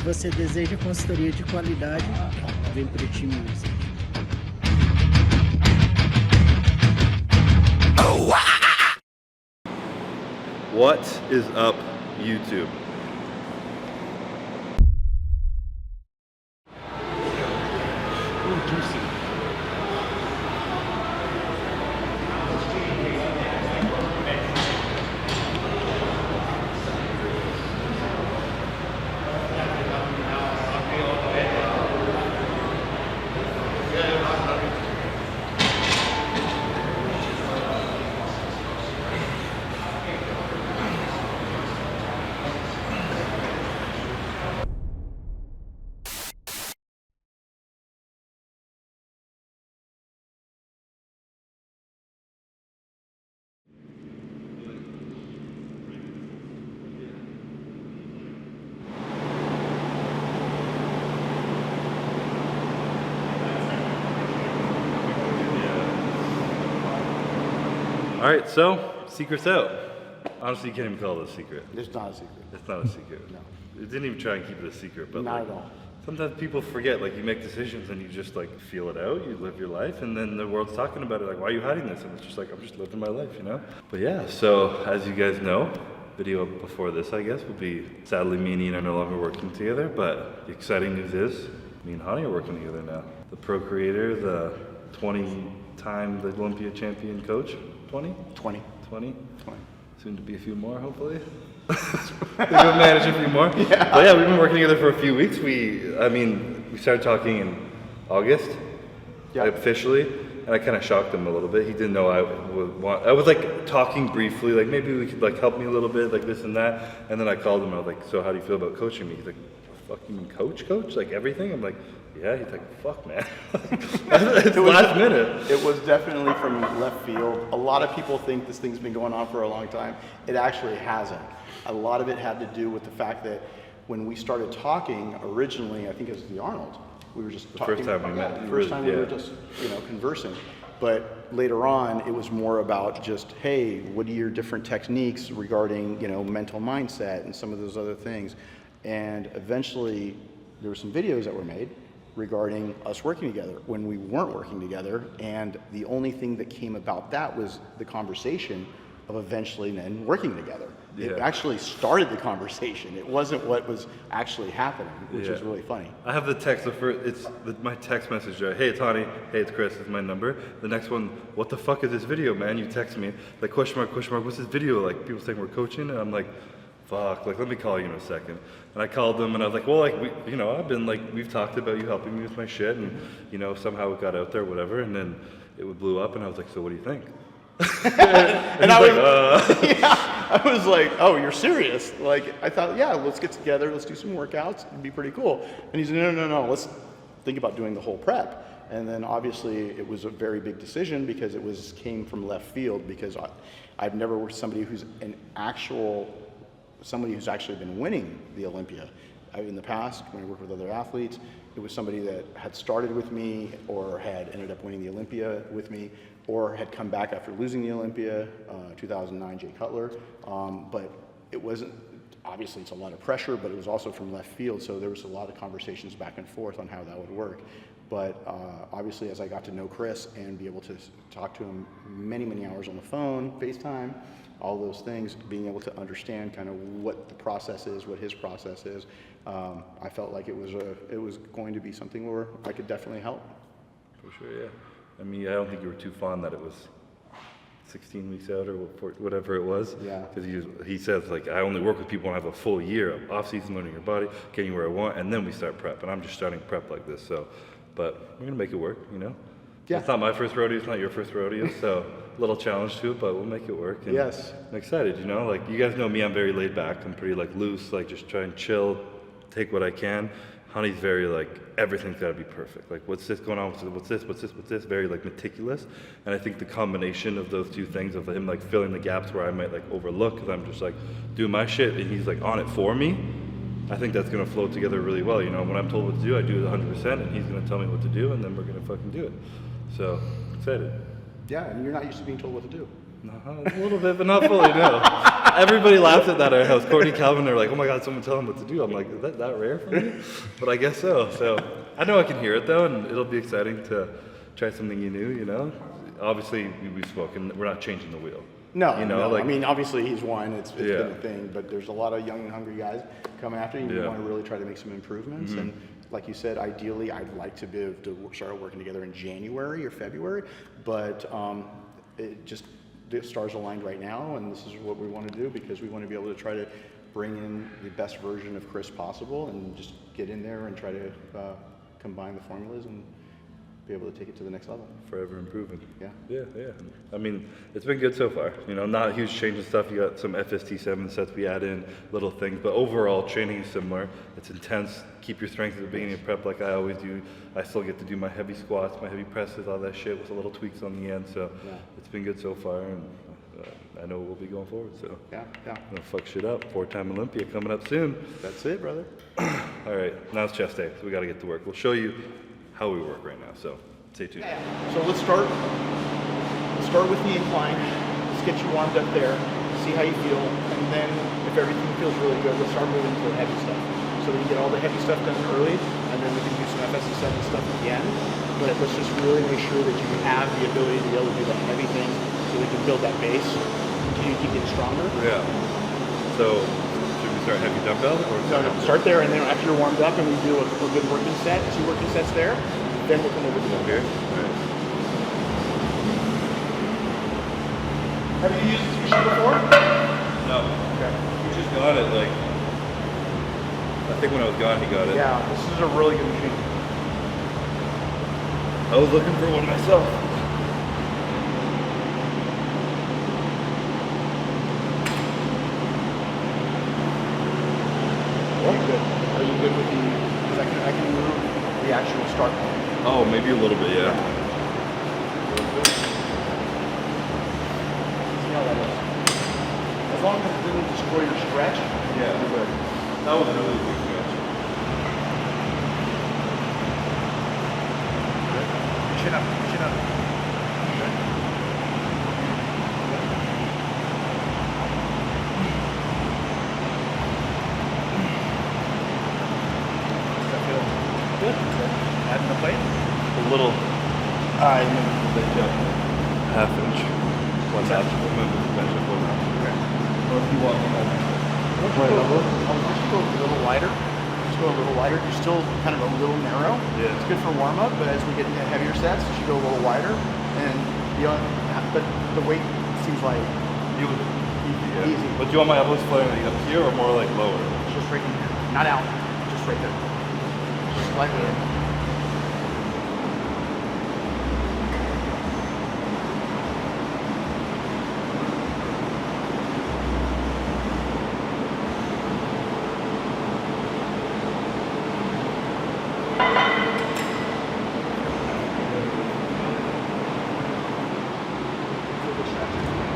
Se você deseja consultoria de qualidade, vem pro time Music. What is up, YouTube? All right, so secret's out. Honestly, you can't even call it a secret. It's not a secret. It's not a secret. No. It didn't even try and keep it a secret, but Not like, at all. sometimes people forget, like you make decisions and you just like feel it out, you live your life, and then the world's talking about it, like, why are you hiding this? And it's just like, I'm just living my life, you know? But yeah, so as you guys know, video before this, I guess, will be, sadly, me and Ian are no longer working together, but the exciting news is, me and Hani are working together now. The procreator, the 20-time Olympia champion coach, 20? 20. 20? 20. Soon to be a few more, hopefully. We'll manage a few more. Yeah. But yeah, we've been working together for a few weeks. We started talking in August, officially, and I kind of shocked him a little bit. He didn't know I would want. I was like talking briefly, like maybe we could like help me a little bit, like this and that. And then I called him. I was like, so how do you feel about coaching me? He's like, fuck, you mean coach, like everything? I'm like, yeah. He's like, fuck, man. It's last minute. It was definitely from left field. A lot of people think this thing's been going on for a long time. It actually hasn't. A lot of it had to do with the fact that when we started talking originally, I think it was the Arnold. We were just talking. First time we met. The first time we were just, conversing. But later on, it was more about just, hey, what are your different techniques regarding, mental mindset and some of those other things. And eventually, there were some videos that were made regarding us working together when we weren't working together. And the only thing that came about that was the conversation of eventually then working together. It actually started the conversation. It wasn't what was actually happening, which is really funny. I have the text. My text message. Hey, it's Hani. Hey, it's Chris. This is my number. The next one. What the fuck is this video, man? You text me like question mark. What's this video? Like people saying we're coaching, and I'm like, fuck. Like let me call you in a second. And I called them, and I was like, well, like I've been like we've talked about you helping me with my shit, and somehow it got out there, whatever, and then it blew up, and I was like, so what do you think? and I was like, oh, you're serious? Like, I thought, yeah, let's get together, let's do some workouts, it'd be pretty cool. And he said, no, let's think about doing the whole prep. And then obviously it was a very big decision because it came from left field, because I've never worked with somebody who's somebody who's actually been winning the Olympia. In the past, when I worked with other athletes, it was somebody that had started with me or had ended up winning the Olympia with me, or had come back after losing the Olympia, 2009 Jay Cutler. But it wasn't, obviously it's a lot of pressure, but it was also from left field, so there was a lot of conversations back and forth on how that would work. But obviously as I got to know Chris and be able to talk to him many, many hours on the phone, FaceTime, all those things, being able to understand kind of what the process is, what his process is, I felt like it was going to be something where I could definitely help. For sure, yeah. I mean, I don't think you were too fond that it was 16 weeks out or whatever it was. Yeah. Because he says, like, I only work with people when I have a full year of off-season, learning your body, getting where I want, and then we start prep. And I'm just starting prep like this, so. But we're going to make it work, Yeah. It's not my first rodeo, it's not your first rodeo, so a little challenge to it, but we'll make it work. And yes. I'm excited, like, you guys know me, I'm very laid back. I'm pretty, like, loose, like, just try and chill, take what I can. Honey's very like, everything's gotta be perfect. Like, what's this going on? What's this? Very like meticulous. And I think the combination of those two things, of him like filling the gaps where I might like overlook, because I'm just like doing my shit and he's like on it for me, I think that's gonna flow together really well. When I'm told what to do, I do it 100%, and he's gonna tell me what to do, and then we're gonna fucking do it. So, excited. Yeah, and you're not used to being told what to do. No, a little bit, but not fully, no. Everybody laughed at that at our house. Courtney, Calvin, they're like, oh my God, someone tell him what to do. I'm like, is that rare for me? But I guess so. So I know I can hear it though, and it'll be exciting to try something new, you know? Obviously, we've spoken, we're not changing the wheel. No, you know, no. like, I mean, obviously he's won. It's Yeah. been a thing, but there's a lot of young and hungry guys coming after you. We Yeah. want to really try to make some improvements. And like you said, ideally, I'd like to be able to start working together in January or February, but the stars aligned right now, and this is what we want to do because we want to be able to try to bring in the best version of Chris possible and just get in there and try to combine the formulas and be able to take it to the next level. Forever improving. Yeah. Yeah. I mean, it's been good so far. You know, not a huge change in stuff. You got some FST7 sets we add in, little things, but overall training is similar. It's intense. Keep your strength at the beginning of prep like I always do. I still get to do my heavy squats, my heavy presses, all that shit with a little tweaks on the end. So Yeah. it's been good so far, and I know we'll be going forward. So Yeah. I'm gonna fuck shit up. 4-time Olympia coming up soon. That's it, brother. All right, now it's chest day, so we got to get to work. We'll show you how we work right now. So stay tuned. So let's start with the incline. Let's get you warmed up there, see how you feel, and then if everything feels really good, let's start moving to the heavy stuff. So we can get all the heavy stuff done early, and then we can do some FSC7 stuff at the end. But let's just really make sure that you have the ability to be able to do the heavy things so we can build that base. Continue to keep getting stronger. Yeah. So should we start heavy dumbbell or No, start there, and then after you're warmed up and we do a good working set, 2 working sets there, then we'll come over to the Okay. All right. Have you used this machine before? No. Okay. We just got it like. I think when I was gone, he got it. Yeah, this is a really good machine. I was looking for one myself. Good. Are you good with the? Because I can move the actual start point. Oh, maybe a little bit, yeah. See how that is. As long as it didn't destroy your stretch. Yeah. You're good. That was a really big stretch. Chin up. Chin up. Good. Does that feel good? Adding the plate? A little. Half inch. 1 half. Bench up 1 half. Okay. Or if you want one. Just go a little lighter. Just go a little lighter. You're still kind of a little narrow. Yeah. It's good for warm up, but as we get into heavier sets, you should go a little wider. And but the weight seems like Easy. Easy. But do you want my elbows flaring up here or more like lower? just right in here, not out, just right there. Just slightly in.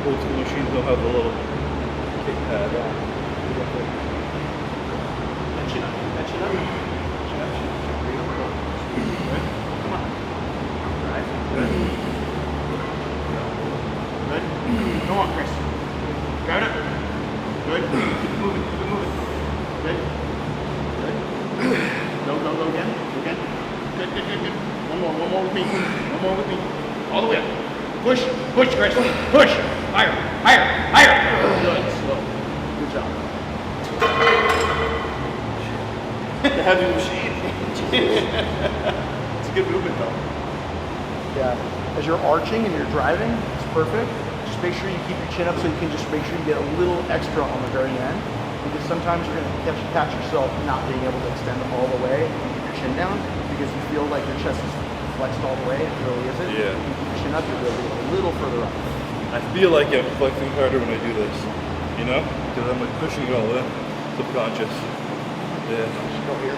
Old school machines don't have the little kick pad. And chin up, and chin up. Chin up, chin up. Bring it over. Good. Come on. Right. Good. Good. Go on, Chris. Grab it up. Good. Keep it moving, keep it moving. Good. Good. Go again. Go again. Good. One more with me. One more with me. All the way up. Push, Chris. Push. Higher. Good. Slow. Good job. The heavy machine. It's a good movement though. Yeah. As you're arching and you're driving, it's perfect. Just make sure you keep your chin up so you can just make sure you get a little extra on the very end. Because sometimes you're going to catch yourself not being able to extend all the way and keep your chin down because you feel like your chest is flexed all the way. It really isn't. Yeah. You keep your chin up, you'll be able to get a little further up. I feel like I'm flexing harder when I do this, you know? Because I'm like pushing it all in, subconscious. Yeah. Just go here.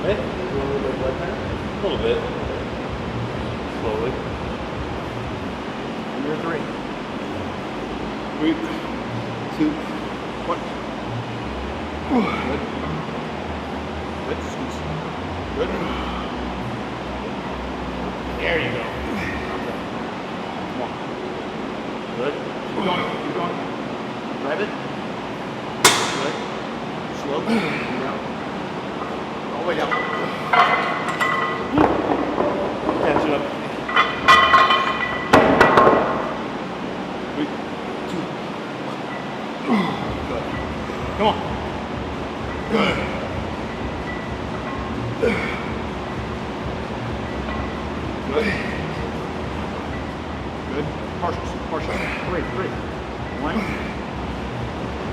Hey? Do a little bit of blood there. A little bit. Slowly. And you're 3. 3, 2, 1. Good. Good. Squeeze. Good. There you go. Come on. Good. Keep going. Keep going. Drive it. Good. Slow. Down. All the way down. Catch it up. 3, 2. Good. Come on. Good. Good. Good. Partials. Partials. 3. 1,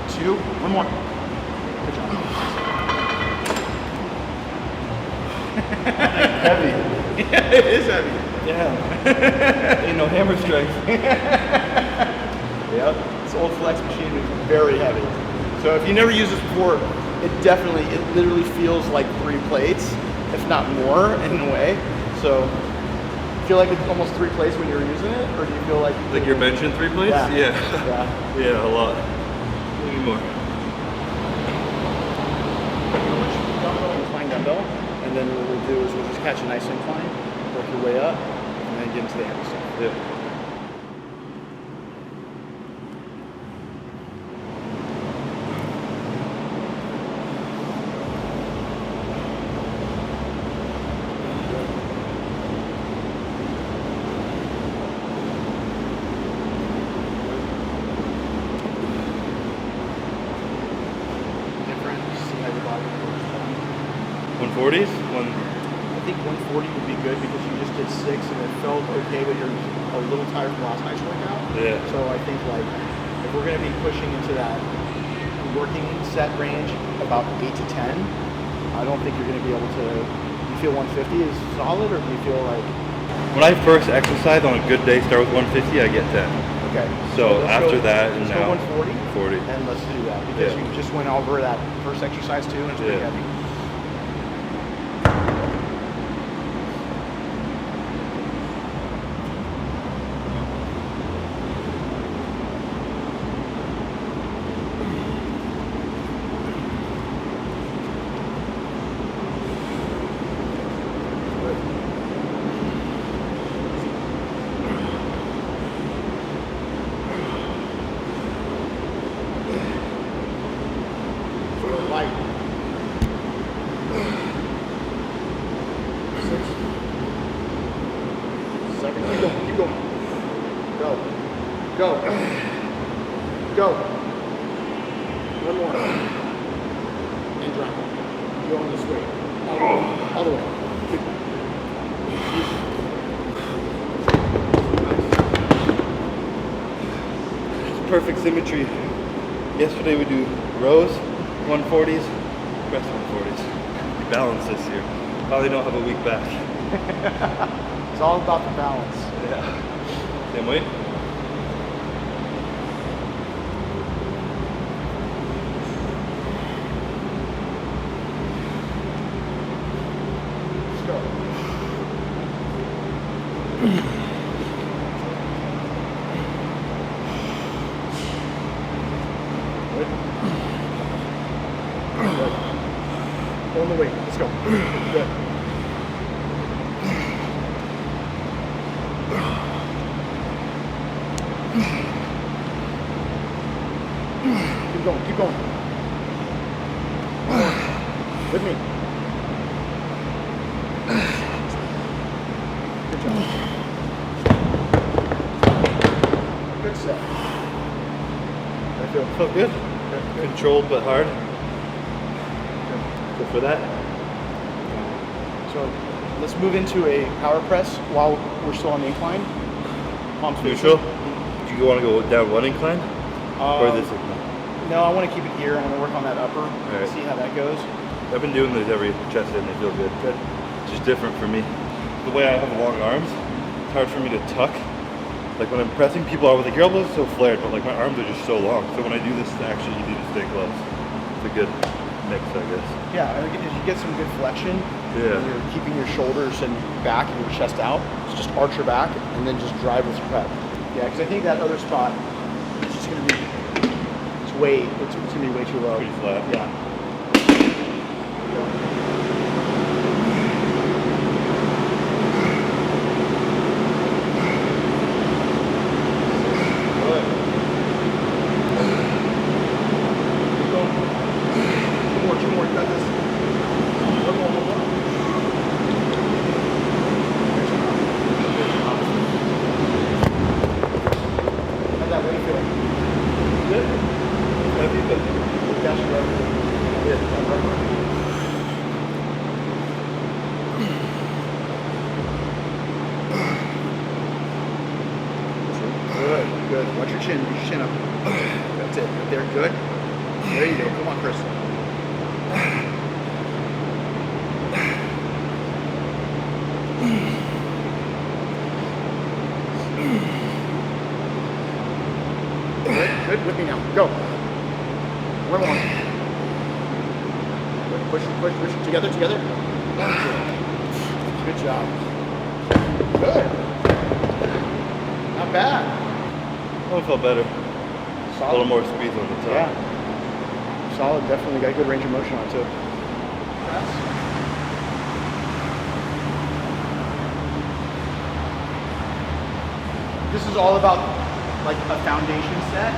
2. One more. Good job. Heavy. Yeah, it is heavy. Yeah. Ain't no hammer strength. Yep. This old flex machine is very heavy. So if you never used this before, it literally feels like 3 plates, if not more in a way. So feel like it's almost 3 plates when you're using it, or do you feel like Like you're benching 3 plates? Yeah. Yeah. Yeah, a lot. Maybe more. Incline dumbbell, and then what we'll do is we'll just catch a nice incline, work your way up, and then get into the heavy stuff. Yeah. Different, see how your body responds. 140s? I think 140 would be good because you just did 6 and it felt okay, but you're a little tired from last night's workout. Yeah. So I think like if we're going to be pushing into that working set range about 8 to 10, I don't think you're going to be able to. You feel 150 is solid, or do you feel like? When I first exercise on a good day, start with 150, I get 10. Okay. So let's after go, that and let's now, go 140. 40. And let's do that because Yeah. you just went over that first exercise too, and it's pretty Yeah. heavy. Light. 6. 7. Keep going. Keep going. Go. Go. Go. One more. And drop. Go on this way. All the way. Keep going. It's perfect symmetry. Yesterday we do rows, 140s, press 140s. We balance this year. Probably don't have a week back. It's all about the balance. Yeah. Same weight? Let's go. Good. Good. On the way. Let's go. Good. Keep going. Keep going. With me. Good job. Good set. I feel Felt good. Controlled but hard. Go for that. So let's move into a power press while we're still on the incline. Palms Neutral. facing. Do you want to go down one incline? Or this incline? No, I want to keep it here. I want to work on that upper. Alright. See how that goes. I've been doing these every chest in, they feel good. Good. It's just different for me. The way I have long arms, it's hard for me to tuck. Like when I'm pressing, people are with like, your elbows are so flared, but like my arms are just so long. So when I do this, it's actually easy to stay close. It's a good mix, I guess. Yeah, I think as you get some good flexion, Yeah. you're keeping your shoulders and back and your chest out. So just arch your back and then just drive with your pec. Yeah, because I think that other spot is just going to be, it's going to be way too low. Pretty flat. Yeah. Good. it. Heavy, but Dash it over. Good, good. Watch your chin. Put your chin up. That's it. Right there. Good. There you go. Come on, Chris. Good. Good. With me now. Go. One more. Push, push, push. Together, together. Good job. Good. Not bad. I felt better. Solid. A little more squeeze on the top. Yeah. Solid. Definitely got good range of motion on it too. This is all about like a foundation set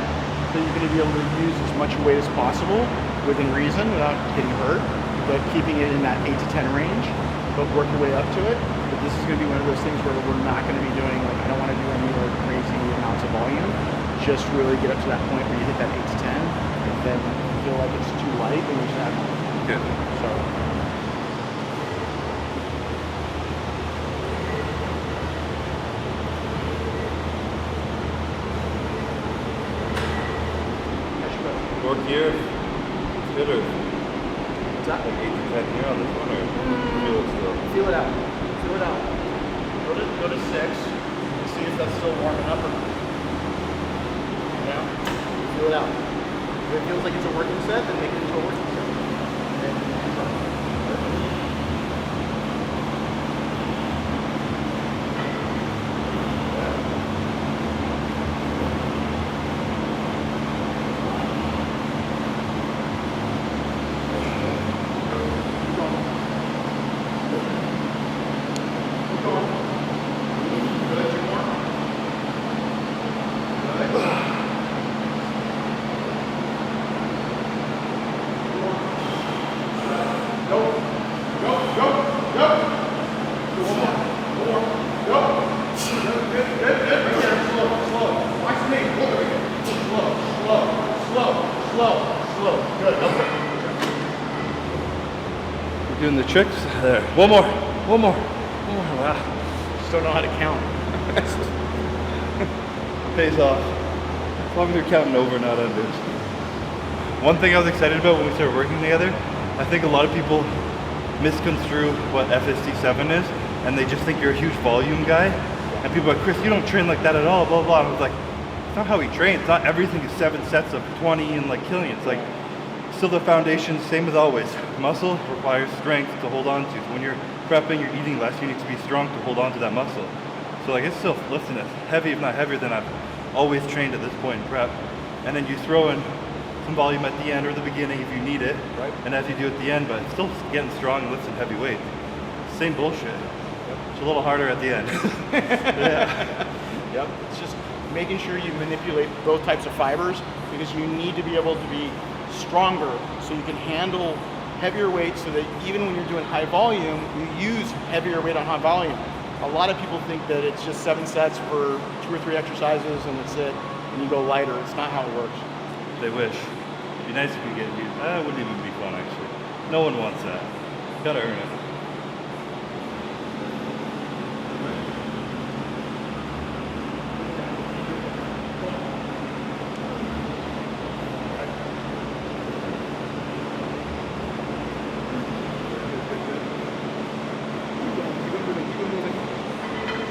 that you're going to be able to use as much weight as possible within reason without getting hurt, but keeping it in that 8 to 10 range, but work your way up to it. But this is going to be one of those things where we're not going to be doing, like, I don't want to do any like crazy amounts of volume. Just really get up to that point where you hit that 8 to 10, and then feel like it's too light, and you just have Good. so. Work here. It's good, or What's that? like 8 to 10 here on this one, or feel it still? Feel it out. Feel it out. Go to 6 and see if that's still warming up or not. Yeah. Feel it out. If it feels like it's a working set, then make it into a working set. Okay. You're doing the tricks? There. One more. One more. One more. Wow. Just don't know how to count. Pays off. As long as you're counting over, not unders. One thing I was excited about when we started working together, I think a lot of people misconstrue what FST7 is, and they just think you're a huge volume guy. And people are like, Chris, you don't train like that at all, blah, blah. I was like, it's not how we train. It's not everything is 7 sets of 20 and like killing it. It's like, still the foundation, same as always. Muscle requires strength to hold on to. So when you're prepping, you're eating less, you need to be strong to hold on to that muscle. So like it's still lifting it heavy, if not heavier than I've always trained at this point in prep. And then you throw in some volume at the end or the beginning if you need it. Right. And as you do at the end, but it's still getting strong and lifting heavy weight. Same bullshit. Yep. It's a little harder at the end. Yeah. Yep. It's just making sure you manipulate both types of fibers because you need to be able to be stronger so you can handle heavier weight so that even when you're doing high volume, you use heavier weight on high volume. A lot of people think that it's just 7 sets for 2 or 3 exercises and that's it, and you go lighter. It's not how it works. They wish. It'd be nice if you get used. That wouldn't even be fun actually. No one wants that. You gotta earn it.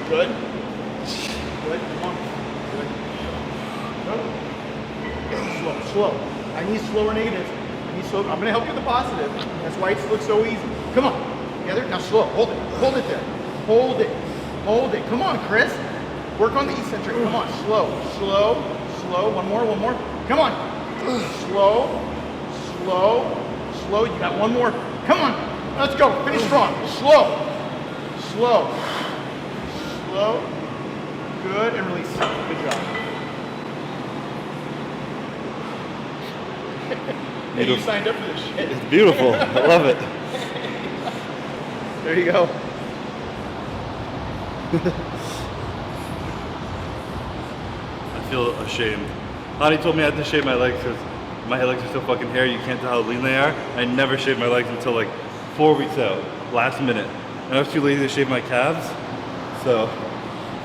Good. Good. Come on. Good. Go. Slow. Slow. I need slower negatives. I need slow. I'm going to help you with the positive. That's why it looks so easy. Come on. Together. Now slow. Hold it. Hold it there. Hold it. Hold it. Come on, Chris. Work on the eccentric. Come on. Slow. Slow. Slow. One more. One more. Come on. Slow. Slow. Slow. You got one more. Come on. Let's go. Finish strong. Slow. Slow. Slow, good, and release. Good job. Hey, you signed up for this shit. It's beautiful. I love it. There you go. I feel ashamed. Hani told me I had to shave my legs because my legs are so fucking hairy, you can't tell how lean they are. I never shaved my legs until like 4 weeks out, last minute. And I was too lazy to shave my calves, so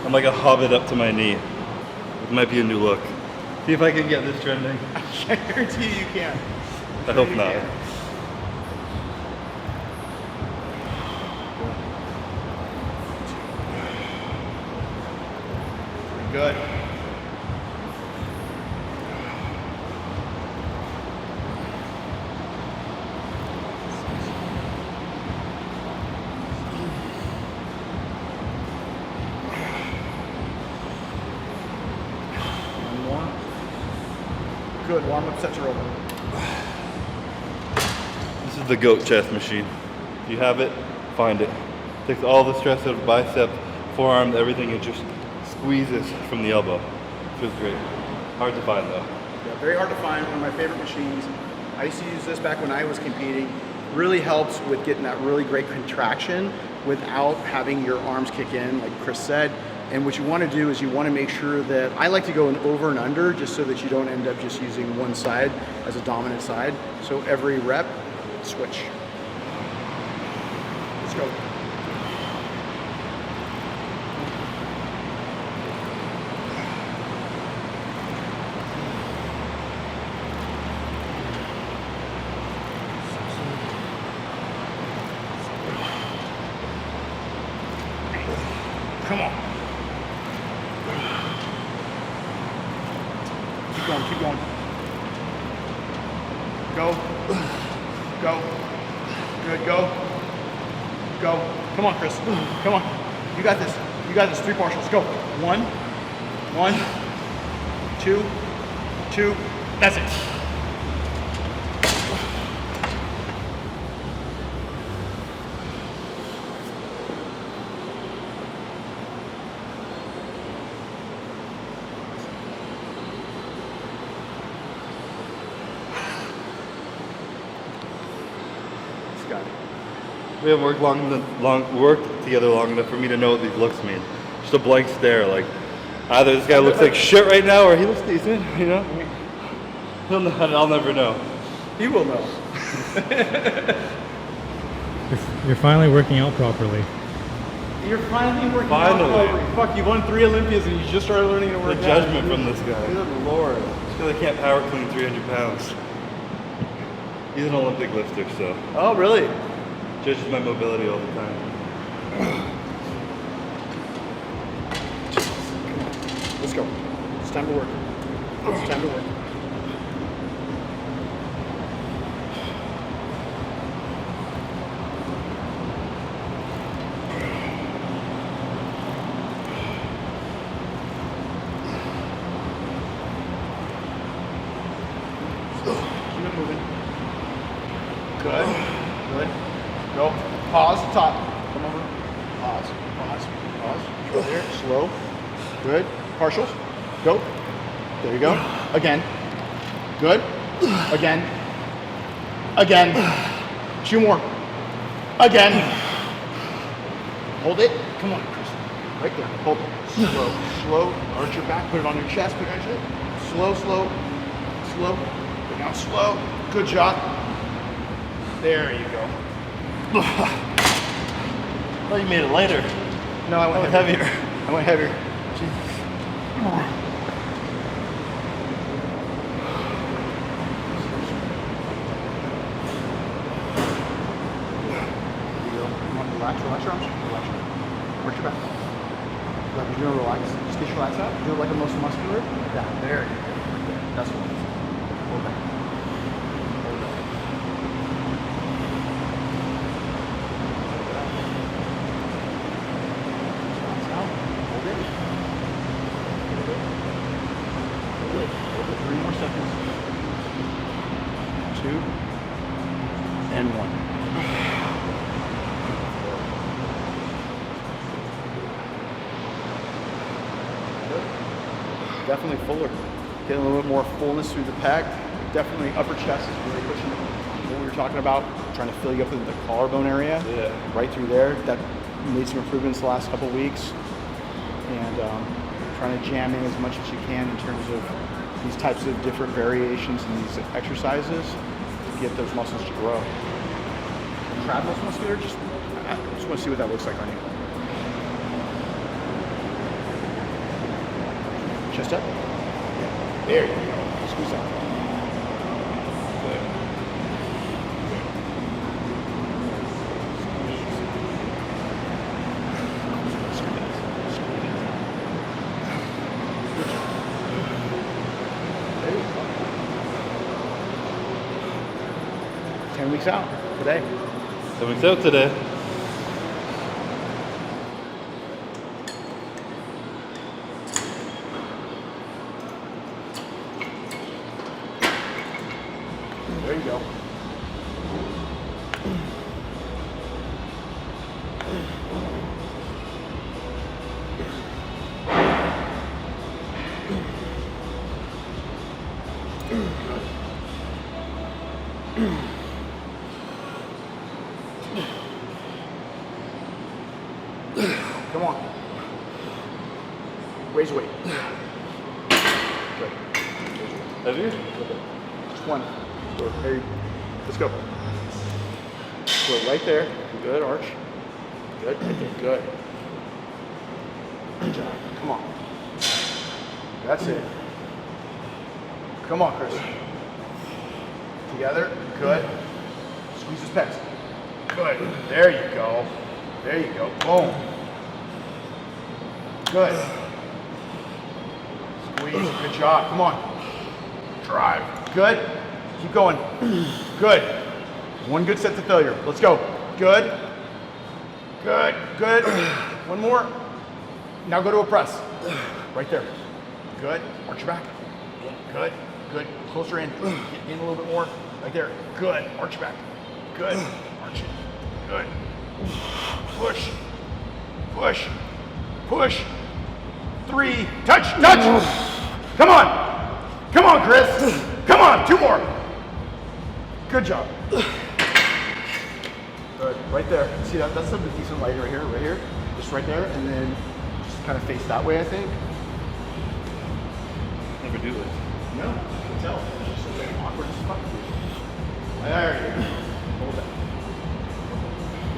I'm like a hobbit up to my knee. It might be a new look. See if I can get this trending. I guarantee you can. I hope not. Good. One more. Good. Warm up sets are over. This is the goat chest machine. If you have it, find it. Takes all the stress out of bicep, forearm, everything, and just squeezes from the elbow. Feels great. Hard to find though. Yeah, very hard to find. One of my favorite machines. I used to use this back when I was competing. Really helps with getting that really great contraction without having your arms kick in, like Chris said. And what you want to do is you want to make sure that, I like to go in over and under just so that you don't end up just using one side as a dominant side. So every rep, switch. Let's go. Come on. Keep going, keep going. Go. Go. Good, go. Go. Come on, Chris. Come on. You got this. You got this. 3 partials. Go. 1, 1, 2, 2. That's it. We haven't worked together long enough for me to know what these looks mean. Just a blank stare, like either this guy looks like shit right now or he looks decent, you know? I'll never know. He will know. You're finally working out properly. You're finally working Finally. out. Fuck, you won 3 Olympias and you just started learning to work The out. judgment from this guy. Good Lord. Just because I can't power clean 300 pounds. He's an Olympic lifter, so Oh, really? judges my mobility all the time. Let's go. It's time to work. It's time to work. Keep it moving. Good. Good. Go. Pause. Top. Come over. Pause. Pause. Pause. Right there. Slow. Good. Partials. Go. There you go. Again. Good. Again. Again. 2 more. Again. Hold it. Come on, Chris. Right there. Hold it. Slow. Slow. Arch your back. Put it on your chest. Put it on your chest. Slow. Slow. Slow. Go down slow. Good job. There you go. Oh, you made it lighter. No, I went heavier. I went heavier. Relax your arms. Relax your arms. Work your back. Like you're doing relax. Just get your relax out. Do it like a most muscular. Yeah, there you go. That's what it is. Hold back. Hold back. Relax out. Hold it. Hold it. Hold it. Hold it. 3 more seconds. 2 and 1. Definitely fuller. Getting a little bit more fullness through the pec. Definitely upper chest is really pushing what we were talking about, trying to fill you up in the collarbone area. Yeah. Right through there. That made some improvements the last couple of weeks. And trying to jam in as much as you can in terms of these types of different variations in these exercises to get those muscles to grow. Crab muscle musculature, I just want to see what that looks like on you. Chest up. Yeah. There you go. Squeeze out. There you go. 10 weeks out today. 10 weeks out today. There you go. Come on. Raise weight. Good. Heavier? Just one. There you, let's go. Go right there. Good, arch. Good, right there. Good. Good job. Come on. That's it. Come on, Chris. Together. Good. Squeeze his pecs. Good. There you go. There you go. Boom. Good. Squeeze. Good job. Come on. Drive. Good. Keep going. Good. One good set to failure. Let's go. Good. Good. Good. One more. Now go to a press. Right there. Good. Arch your back. Good. Good. Closer in. Get in a little bit more. Right there. Good. Arch your back. Good. Arch it. Good. Push. Push. Push. 3. Touch. Touch. Come on. Come on, Chris. Come on. 2 more. Good job. Good. Right there. See that? That's a decent light right here. Right here. Just right there. And then just kind of face that way, I think. Never do this. No, I can tell. It's just like awkward as fuck. There you go. Hold that.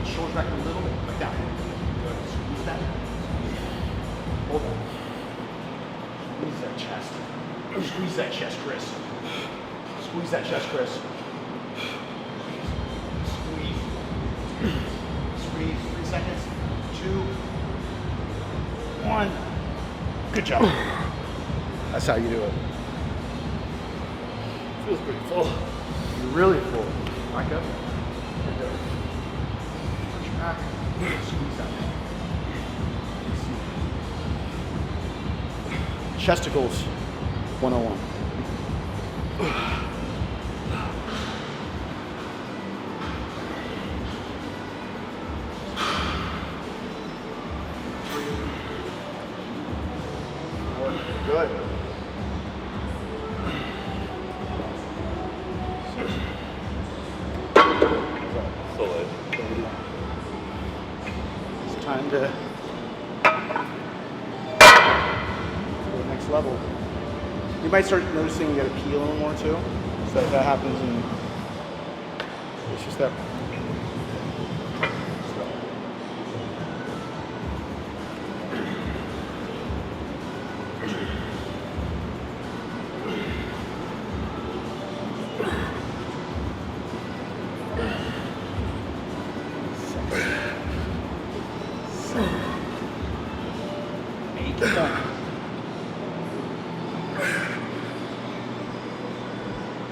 Shoulders back a little bit. Like that. Good. Squeeze that. Hold that. Squeeze that chest. Squeeze that chest, Chris. Squeeze that chest, Chris. Squeeze. Squeeze. 3 seconds. 2. 1. Good job. That's how you do it. Feels pretty full. You're really full. Back up. Right there. Push back. Squeeze that. Chesticles 101. Good. So light. It's time to go to the next level. You might start noticing you got to pee a little more too. So that happens, and it's just that.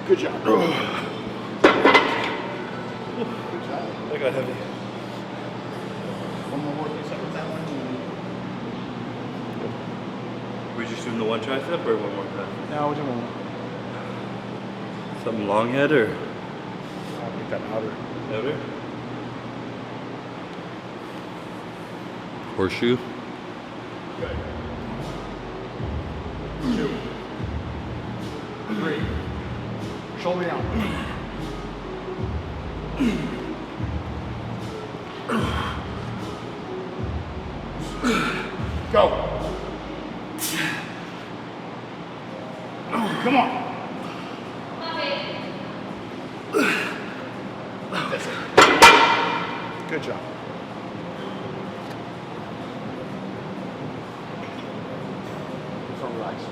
Good job. Good job. That got heavy. One more work except with that one. We just doing the one tricep or one more time? No, we're doing one. Something long head or I'll make that outer. outer? Horseshoe. Good. 2. 3. Shoulder down. Go. Come on. That's it. Good job. So relax.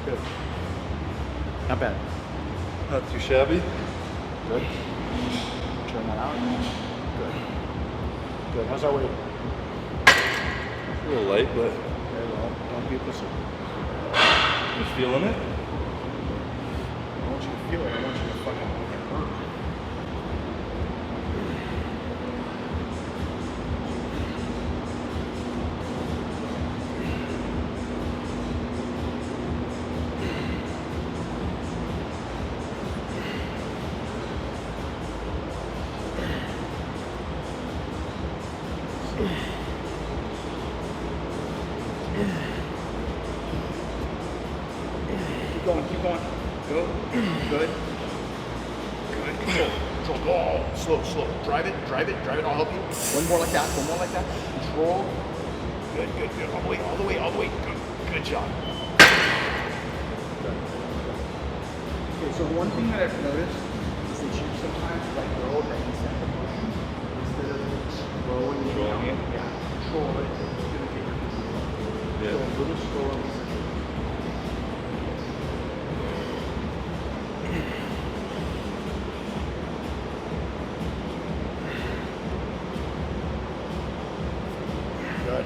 Good. Not bad. Not too shabby. Good. Turn that out. Good. Good. How's our weight? A little light, but Very well. Don't be a pussy. just feeling it. I want you to feel it. I want you to fucking make it hurt. Keep going, keep going. Go. Good. Good. Control. Control. Oh, slow, slow. Drive it, drive it, drive it. I'll help you. One more like that, one more like that. Control. Good, good, good. All the way, all the way, all the way. Good, good job. Okay, so one thing that I've noticed is that you sometimes like roll that inside motion instead of slowing it down. Yeah, control it. It's gonna get your Yeah. go a little slower. Good.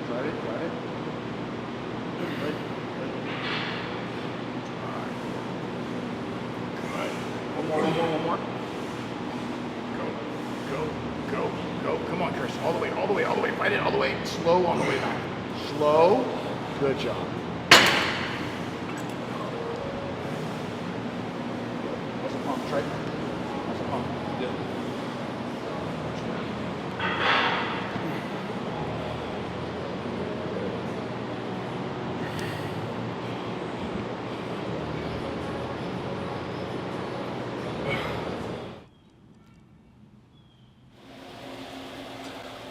Drive it, drive it. Good, good. Good. One more, one more, one more. Go, go, go, go. Come on, Chris. All the way, all the way, all the way. Fight it all the way. Slow on the way back. Slow. Good job. How's the pump? Try it. How's the pump? Yeah.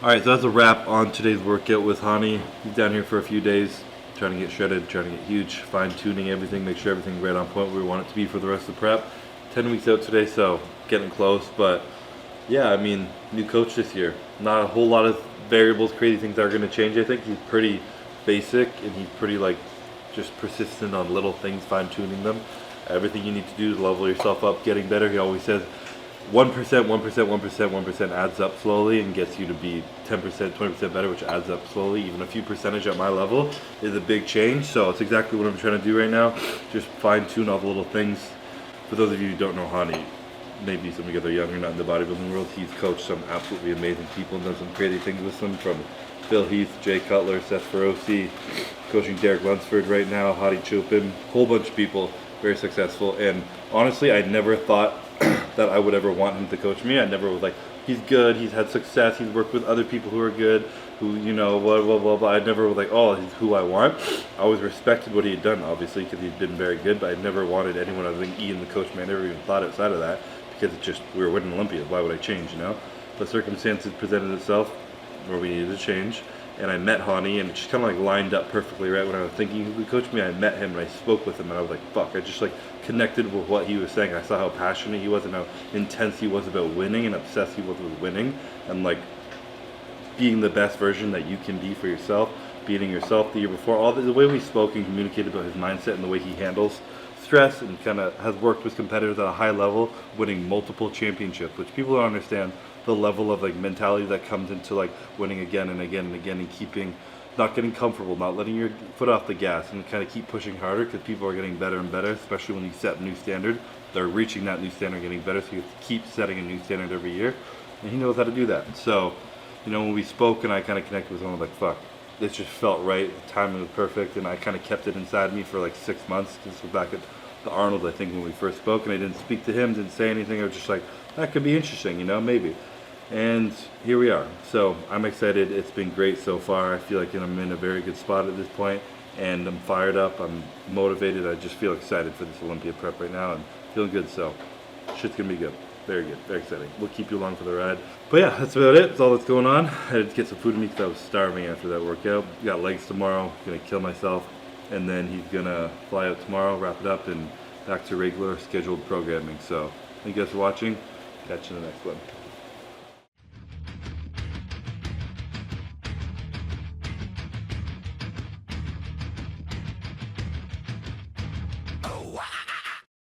Alright, so that's a wrap on today's workout with Hani. He's down here for a few days, trying to get shredded, trying to get huge, fine-tuning everything, make sure everything's right on point where we want it to be for the rest of the prep. 10 weeks out today, so getting close, but yeah, I mean, new coach this year. Not a whole lot of variables, crazy things are going to change, I think. He's pretty basic, and he's pretty, like, just persistent on little things, fine-tuning them. Everything you need to do to level yourself up, getting better. He always says, 1%, 1%, 1%, 1% adds up slowly and gets you to be 10%, 20% better, which adds up slowly. Even a few percentage at my level is a big change. So it's exactly what I'm trying to do right now. Just fine tune all the little things. For those of you who don't know Hani, maybe some of you guys are younger, not in the bodybuilding world, he's coached some absolutely amazing people and done some crazy things with them, from Phil Heath, Jay Cutler, Seth Feroci, coaching Derek Lunsford right now, Hadi Chopin, whole bunch of people, very successful. And honestly, I never thought that I would ever want him to coach me. I never was like, he's good, he's had success, he's worked with other people who are good, who, you know, blah, blah, blah, blah. I never was like, oh, he's who I want. I always respected what he had done, obviously, because he'd been very good, but I never wanted anyone other than Ian, the coach, man. I never even thought outside of that, because it's just, we were winning Olympias. Why would I change, you know? But circumstances presented itself where we needed to change. And I met Hani, and it just kind of like lined up perfectly, right? When I was thinking who would coach me, I met him and I spoke with him, and I was like, fuck, I just like connected with what he was saying. I saw how passionate he was and how intense he was about winning and obsessed he was with winning and like being the best version that you can be for yourself, beating yourself the year before. All the way we spoke and communicated about his mindset and the way he handles stress, and kind of has worked with competitors at a high level, winning multiple championships, which people don't understand the level of like mentality that comes into like winning again and again and again, and keeping, not getting comfortable, not letting your foot off the gas, and kind of keep pushing harder, because people are getting better and better, especially when you set a new standard. They're reaching that new standard, getting better, so you have to keep setting a new standard every year, and he knows how to do that. So, you know, when we spoke and I kind of connected with him, I was like, fuck, it just felt right. The timing was perfect, and I kind of kept it inside me for like 6 months. This was back at the Arnold, I think, when we first spoke, and I didn't speak to him, didn't say anything. I was just like, that could be interesting, you know, maybe. And here we are. So I'm excited. It's been great so far. I feel like I'm in a very good spot at this point, and I'm fired up. I'm motivated. I just feel excited for this Olympia prep right now, and feeling good. So shit's gonna be good. Very good. Very exciting. We'll keep you along for the ride. But yeah, that's about it. That's all that's going on. I had to get some food to me because I was starving after that workout. Got legs tomorrow. Gonna kill myself. And then he's gonna fly out tomorrow, wrap it up, and back to regular scheduled programming. So thank you guys for watching. Catch you in the next one.